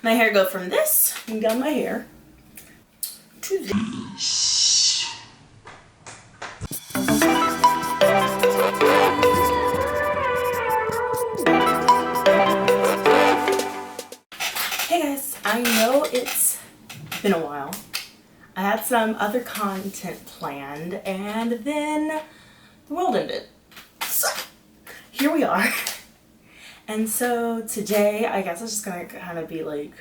my hair go from this, and down my hair, to this. Hey guys, I know it's been a while. I had some other content planned and then the world ended. So here we are. And so today I guess it's just gonna kind of be like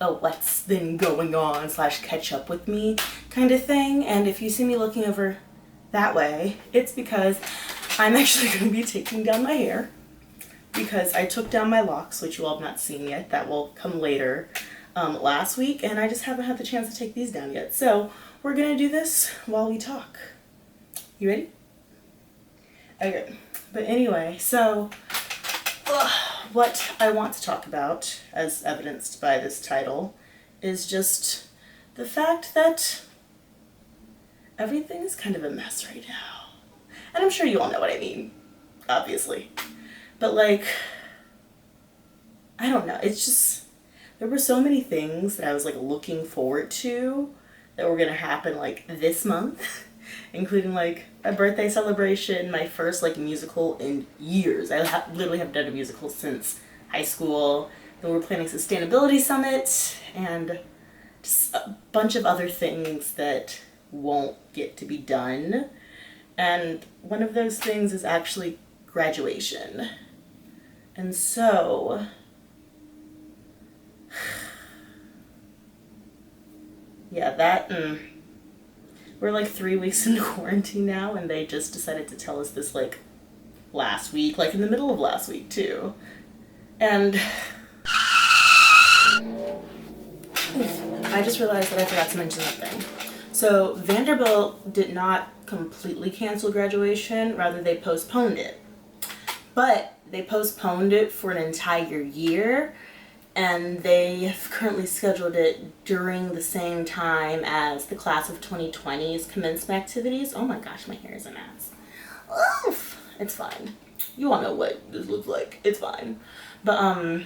a what's been going on / catch up with me kind of thing. And if you see me looking over that way, it's because I'm actually going to be taking down my hair because I took down my locks, which you all have not seen yet. That will come later last week, and I just haven't had the chance to take these down yet. So we're going to do this while we talk. You ready? Okay. But anyway, so what I want to talk about, as evidenced by this title, is just the fact that everything is kind of a mess right now. And I'm sure you all know what I mean, obviously. But like, I don't know, it's just, there were so many things that I was like looking forward to that were gonna happen like this month, including like a birthday celebration, my first like musical in years. I literally have done a musical since high school. Then we're planning sustainability summit and just a bunch of other things that won't get to be done. And one of those things is actually graduation. And so yeah, that and we're like 3 weeks into quarantine now, and they just decided to tell us this like last week, like in the middle of last week too. And I just realized that I forgot to mention something. So Vanderbilt did not completely cancel graduation, rather they postponed it. But they postponed it for an entire year, and they have currently scheduled it during the same time as the class of 2020's commencement activities. Oh my gosh, my hair is a mess. Oof, it's fine. You all know what this looks like. It's fine. But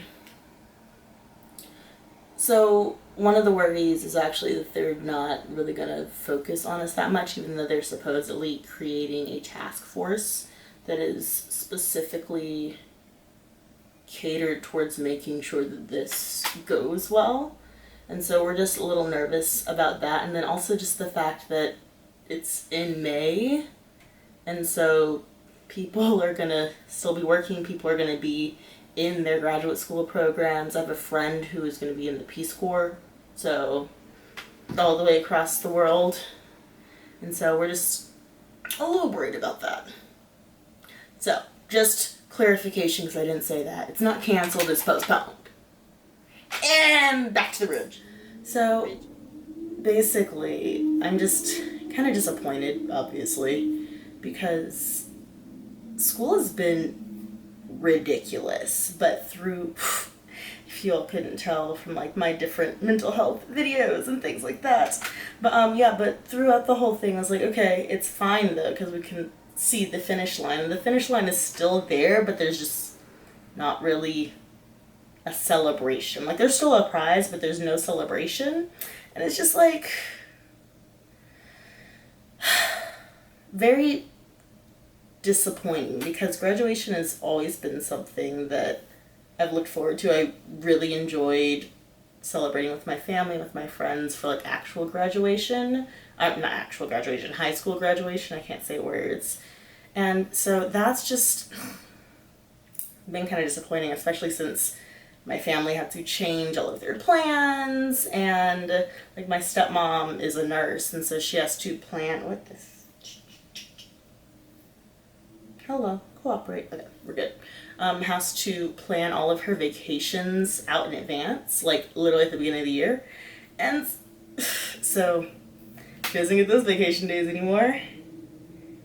so one of the worries is actually that they're not really gonna focus on us that much, even though they're supposedly creating a task force that is specifically catered towards making sure that this goes well. And so we're just a little nervous about that. And then also just the fact that it's in May, and so people are gonna still be working, people are gonna be in their graduate school programs. I have a friend who is gonna be in the Peace Corps, so all the way across the world. And so we're just a little worried about that. So just clarification, because I didn't say that. It's not canceled, it's postponed. And back to the bridge. So basically, I'm just kind of disappointed, obviously, because school has been ridiculous. But through, if you all couldn't tell from like my different mental health videos and things like that. But yeah, but throughout the whole thing, I was like, okay, it's fine though, because we can see the finish line, and the finish line is still there, but there's just not really a celebration. Like there's still a prize, but there's no celebration, and it's just like very disappointing, because graduation has always been something that I've looked forward to. I really enjoyed celebrating with my family, with my friends for like actual graduation. Not actual graduation, high school graduation. I can't say words. And so that's just been kind of disappointing, especially since my family had to change all of their plans, and like my stepmom is a nurse, and so she has to plan what this. Hello, cooperate. Okay, we're good. Has to plan all of her vacations out in advance, like literally at the beginning of the year. And so she doesn't get those vacation days anymore.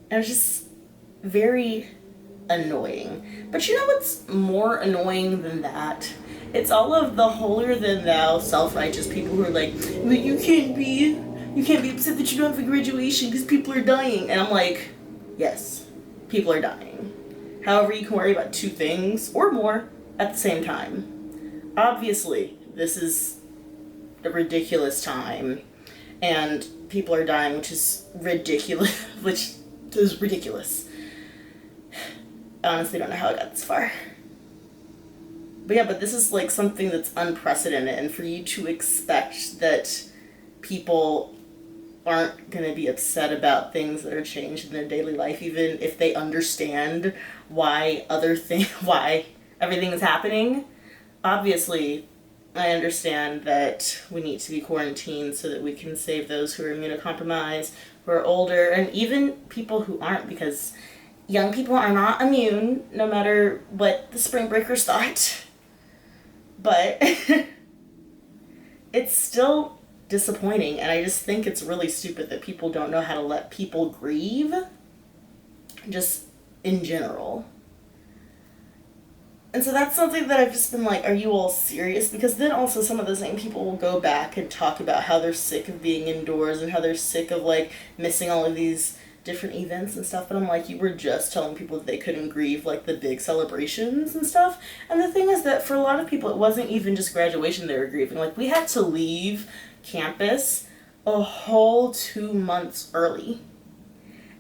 And it's just very annoying. But you know what's more annoying than that? It's all of the holier than thou self-righteous people who are like, but you can't be upset that you don't have a graduation because people are dying. And I'm like, yes, people are dying. However, you can worry about two things or more at the same time. obviously this is a ridiculous time and people are dying, which is ridiculous. Which is ridiculous. I honestly don't know how I got this far. But yeah, but this is like something that's unprecedented, and for you to expect that people aren't going to be upset about things that are changed in their daily life, even if they understand why why everything is happening. Obviously, I understand that we need to be quarantined so that we can save those who are immunocompromised, who are older, and even people who aren't, because young people are not immune, no matter what the spring breakers thought. But it's still disappointing, and I just think it's really stupid that people don't know how to let people grieve, just in general. And so that's something that I've just been like, are you all serious? Because then also some of the same people will go back and talk about how they're sick of being indoors and how they're sick of like missing all of these different events and stuff. But I'm like, you were just telling people that they couldn't grieve like the big celebrations and stuff. And the thing is that for a lot of people, it wasn't even just graduation they were grieving. Like, we had to leave campus a whole 2 months early.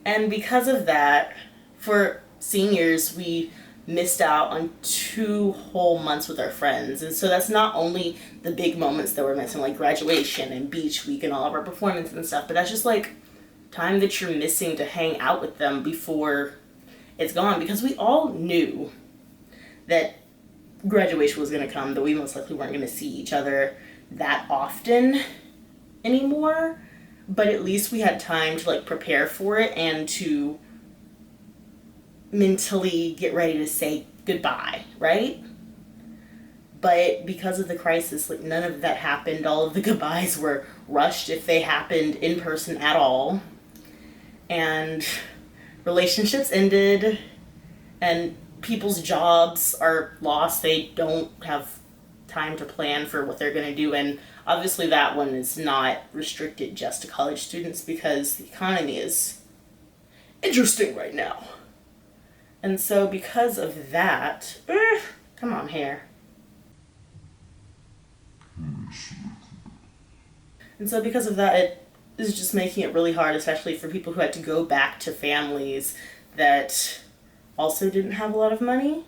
And because of that, for seniors, we missed out on 2 whole months with our friends. And so that's not only the big moments that we're missing, like graduation and beach week and all of our performances and stuff, but that's just like time that you're missing to hang out with them before it's gone. Because we all knew that graduation was going to come, that we most likely weren't going to see each other that often anymore, but at least we had time to like prepare for it and to mentally get ready to say goodbye, right? But because of the crisis, like, none of that happened. All of the goodbyes were rushed, if they happened in person at all. And relationships ended, and people's jobs are lost. They don't have time to plan for what they're going to do. And obviously that one is not restricted just to college students, because the economy is interesting right now. And so because of that, come on here. And so because of that, it is just making it really hard, especially for people who had to go back to families that also didn't have a lot of money.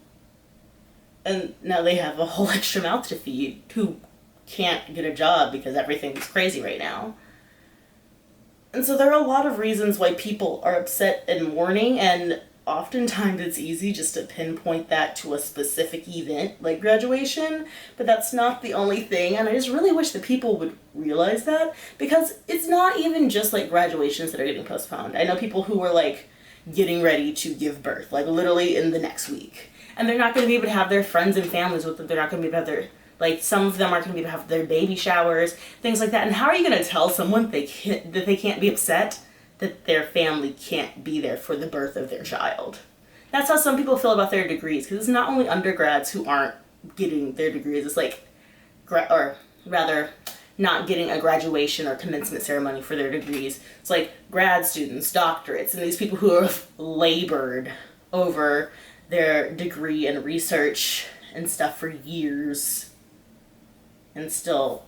And now they have a whole extra mouth to feed, who can't get a job because everything's crazy right now. And so there are a lot of reasons why people are upset and mourning, and oftentimes it's easy just to pinpoint that to a specific event like graduation, but that's not the only thing. And I just really wish that people would realize that, because it's not even just like graduations that are getting postponed. I know people who are like getting ready to give birth, like literally in the next week, and they're not going to be able to have their friends and families with them. They're not going to be able to have their, like, some of them aren't going to be able to have their baby showers, things like that. And how are you going to tell someone that they can't be upset that their family can't be there for the birth of their child? That's how some people feel about their degrees, because it's not only undergrads who aren't getting their degrees. It's like, or rather, not getting a graduation or commencement ceremony for their degrees. It's like grad students, doctorates, and these people who have labored over their degree and research and stuff for years and still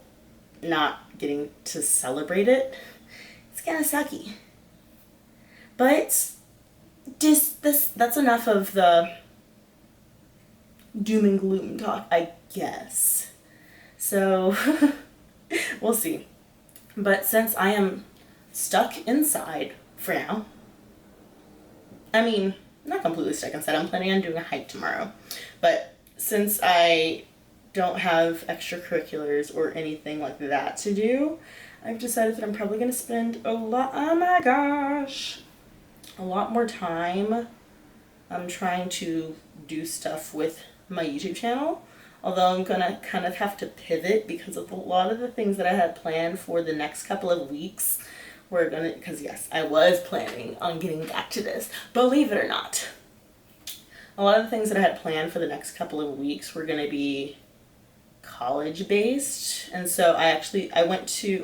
not getting to celebrate it. It's kind of sucky. But that's enough of the doom and gloom talk, I guess. So we'll see. But since I am stuck inside for now, I mean, not completely stuck inside, I'm planning on doing a hike tomorrow. But since I don't have extracurriculars or anything like that to do, I've decided that I'm probably going to spend a lot more time trying to do stuff with my YouTube channel. Although I'm gonna kind of have to pivot because of a lot of the things that I had planned for the next couple of weeks. Because yes, I was planning on getting back to this, believe it or not. A lot of the things that I had planned for the next couple of weeks were gonna be college based. And so I went to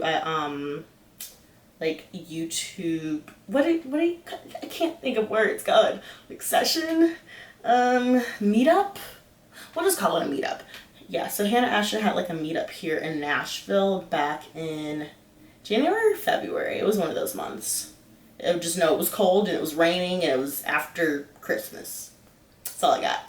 like YouTube, I can't think of words, God, like session, meetup? We'll just call it a meetup. yeah, so Hannah Ashton had like a meetup here in Nashville back in January or February. It was one of those months. I just know it was cold and it was raining and it was after Christmas. That's all I got.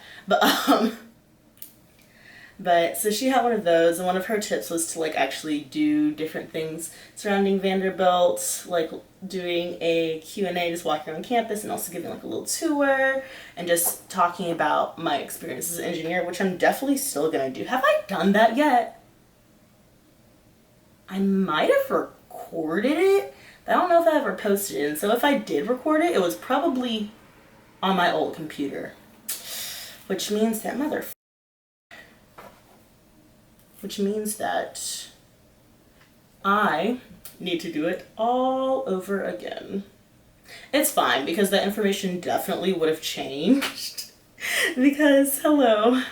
But so she had one of those, and one of her tips was to like actually do different things surrounding Vanderbilt, like doing a Q&A, just walking around campus, and also giving like a little tour and just talking about my experience as an engineer, which I'm definitely still gonna do. Have I done that yet? I might have recorded it, but I don't know if I ever posted it. And so if I did record it, it was probably on my old computer, which means that I need to do it all over again. It's fine because that information definitely would have changed because hello,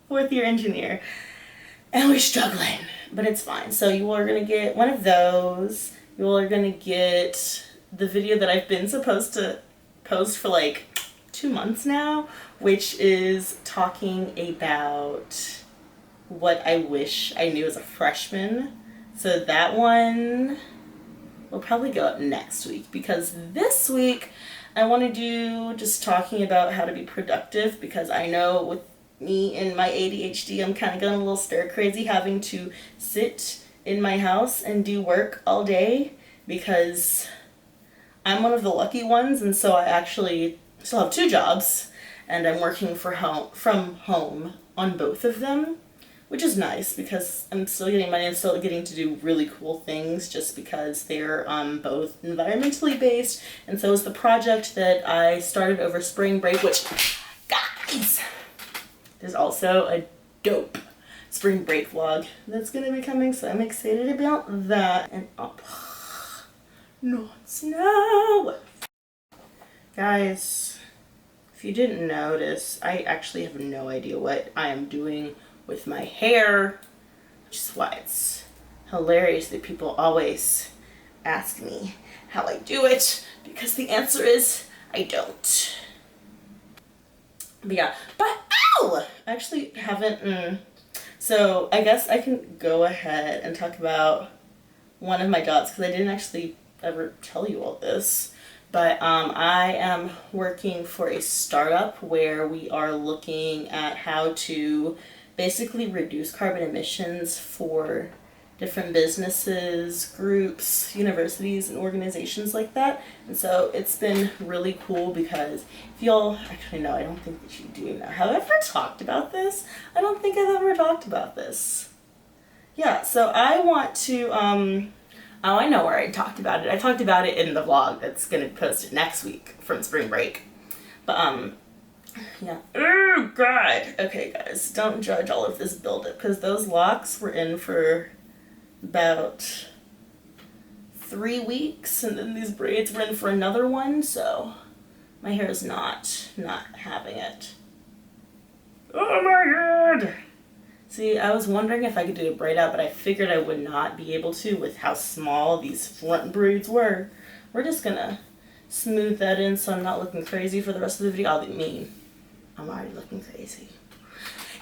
fourth year engineer, and we're struggling, but it's fine. So you are gonna get one of those. You all are gonna get the video that I've been supposed to post for like 2 months now, which is talking about what I wish I knew as a freshman. So that one will probably go up next week, because this week I want to do just talking about how to be productive, because I know with me and my ADHD, I'm kind of going a little stir crazy having to sit in my house and do work all day, because I'm one of the lucky ones, and so I actually still have 2 jobs and I'm working from home on both of them, which is nice because I'm still getting money and still getting to do really cool things just because they're both environmentally based. And so is the project that I started over spring break, which, guys, there's also a dope spring break vlog that's going to be coming, so I'm excited about that. And not snow. Guys, if you didn't notice, I actually have no idea what I am doing with my hair, which is why it's hilarious that people always ask me how I do it, because the answer is I don't. But yeah, ow! I actually haven't, so I guess I can go ahead and talk about one of my jobs, because I didn't actually ever tell you all this. But I am working for a startup where we are looking at how to basically reduce carbon emissions for different businesses, groups, universities, and organizations like that. And so it's been really cool because if y'all, actually no, I don't think that you do know. Have I ever talked about this? I don't think I've ever talked about this. Yeah, so I want to, oh, I know where I talked about it. I talked about it in the vlog that's gonna be posted next week from spring break. But yeah. Oh God. Okay, guys, don't judge all of this buildup, because those locks were in for about 3 weeks, and then these braids were in for another one. So my hair is not having it. Oh my God. See, I was wondering if I could do a braid out, but I figured I would not be able to with how small these front braids were. We're just gonna smooth that in so I'm not looking crazy for the rest of the video. I'll be mean. I'm already looking crazy.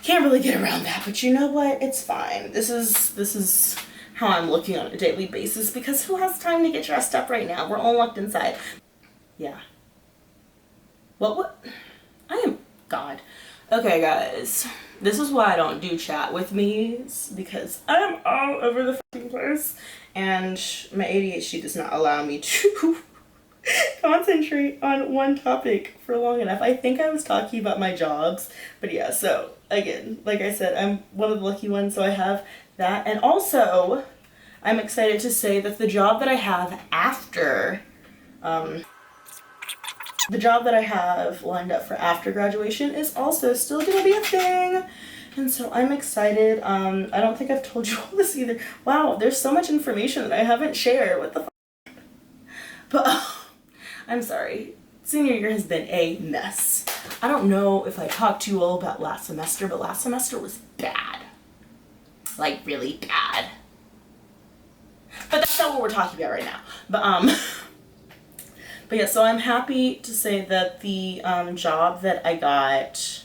Can't really get around that, but you know what? It's fine. This is how I'm looking on a daily basis, because who has time to get dressed up right now? We're all locked inside. Yeah. What? I am God. Okay, guys. This is why I don't do chat with me's, because I'm all over the fucking place, and my ADHD does not allow me to concentrate on one topic for long enough. I think I was talking about my jobs, but yeah, so again, like I said, I'm one of the lucky ones, so I have that. And also, I'm excited to say that the job that I have after, the job that I have lined up for after graduation is also still gonna be a thing. And so I'm excited. I don't think I've told you all this either. Wow, there's so much information that I haven't shared. What the fuck? But I'm sorry. Senior year has been a mess. I don't know if I talked to you all about last semester, but last semester was bad. Like, really bad. But that's not what we're talking about right now. But yeah, so I'm happy to say that the job that I got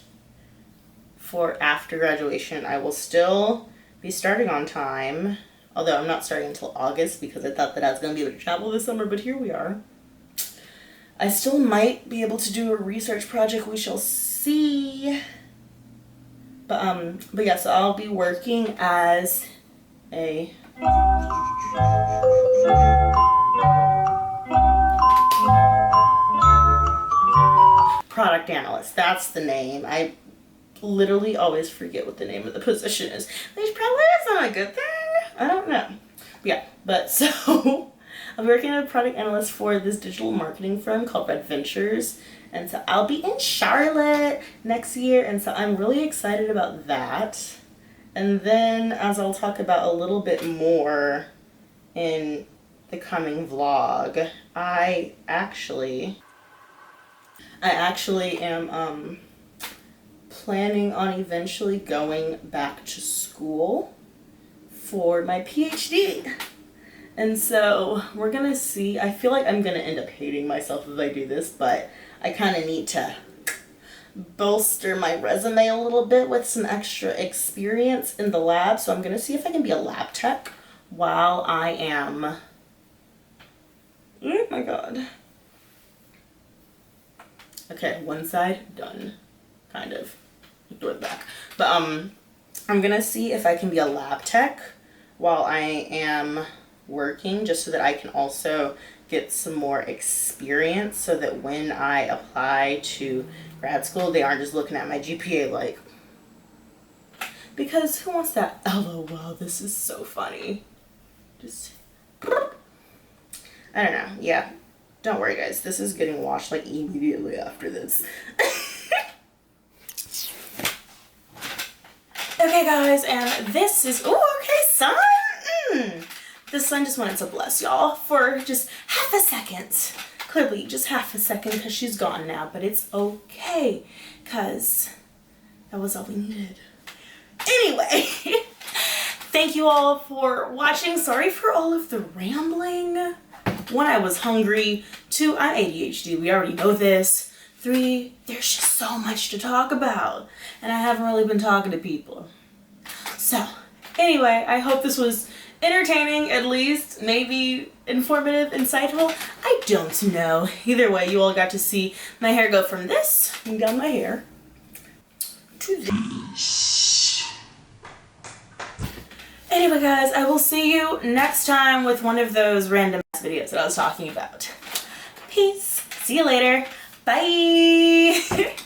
for after graduation. I will still be starting on time, although I'm not starting until August because I thought that I was going to be able to travel this summer, but here we are. I still might be able to do a research project, we shall see. But yeah, so I'll be working as a product analyst. That's the name. I literally always forget what the name of the position is, which probably is not a good thing. I don't know. But so I'm working as a product analyst for this digital marketing firm called Red Ventures. And so I'll be in Charlotte next year. And so I'm really excited about that. And then, as I'll talk about a little bit more in the coming vlog, I actually am planning on eventually going back to school for my PhD. And so we're gonna see. I feel like I'm gonna end up hating myself if I do this, but I kind of need to bolster my resume a little bit with some extra experience in the lab. So I'm gonna see if I can be a lab tech while I am, oh my god. Okay, one side done, kind of. Ignore the back. But I'm gonna see if I can be a lab tech while I am working, just so that I can also get some more experience, so that when I apply to grad school, they aren't just looking at my GPA like, because who wants that? LOL, this is so funny. Just, I don't know. Yeah, don't worry guys, this is getting washed like immediately after this. Okay guys, and this is, oh okay, sun. The sun just wanted to bless y'all for just half a second. Clearly just half a second, because she's gone now, but it's okay, because that was all we needed. Anyway, thank you all for watching. Sorry for all of the rambling. 1, I was hungry. 2, I'm ADHD. We already know this. 3, there's just so much to talk about, and I haven't really been talking to people. So, anyway, I hope this was entertaining, at least, maybe informative, insightful. I don't know. Either way, you all got to see my hair go from this, and down my hair, to this. Anyway, guys, I will see you next time with one of those random videos that I was talking about. Peace. See you later. Bye.